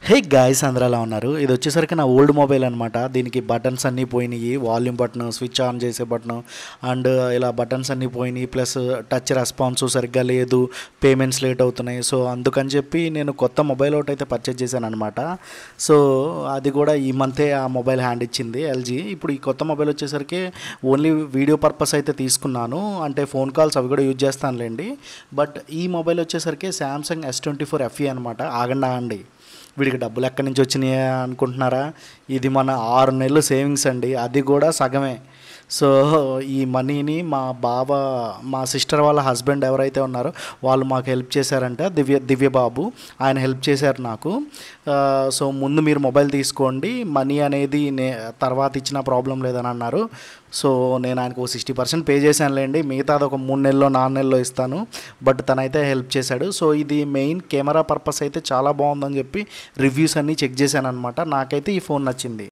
Hey guys అందరూ ఎలా ఉన్నారు? ఇది వచ్చేసరికి నా ఓల్డ్ మొబైల్ అనమాట. దీనికి బటన్స్ అన్నీ పోయినాయి, వాల్యూమ్ బటన్, స్విచ్ ఆన్ చేసే బటన్ అండ్ ఇలా బటన్స్ అన్నీ పోయినాయి. ప్లస్ టచ్ రెస్పాన్స్ సరిగ్గా లేదు, పేమెంట్స్ లేట్ అవుతున్నాయి. సో అందుకని చెప్పి నేను కొత్త మొబైల్ ఒకటి అయితే పర్చేజ్ చేశాను అనమాట. సో అది కూడా ఈ మంతే ఆ మొబైల్ హ్యాండ్ ఇచ్చింది ఎల్జీ. ఇప్పుడు ఈ కొత్త మొబైల్ వచ్చేసరికి ఓన్లీ వీడియో పర్పస్ అయితే తీసుకున్నాను, అంటే ఫోన్ కాల్స్ అవి కూడా యూజ్ చేస్తానులేండి. బట్ ఈ మొబైల్ వచ్చేసరికి శాంసంగ్ S24 FE అనమాట. ఆగండి, వీడికి డబ్బులు ఎక్కడి నుంచి వచ్చినాయి అనుకుంటున్నారా? ఇది మన 6 నెలలు సేవింగ్స్ అండి, అది కూడా సగమే. సో ఈ మనీని మా సిస్టర్ వాళ్ళ హస్బెండ్ ఎవరైతే ఉన్నారో వాళ్ళు మాకు హెల్ప్ చేశారంట, దివ్యబాబు, ఆయన హెల్ప్ చేశారు నాకు. సో ముందు మీరు మొబైల్ తీసుకోండి, మనీ అనేది తర్వాత ఇచ్చిన ప్రాబ్లం లేదని అన్నారు. సో నేను ఆయనకు 60% పే చేశానులేండి, మిగతాది ఒక 3 నెలలో 4 నెలలో ఇస్తాను. బట్ తనైతే హెల్ప్ చేశాడు. సో ఇది మెయిన్ కెమెరా పర్పస్ అయితే చాలా బాగుందని చెప్పి రివ్యూస్ అన్నీ చెక్ చేశాను అనమాట. నాకైతే ఈ ఫోన్ నచ్చింది.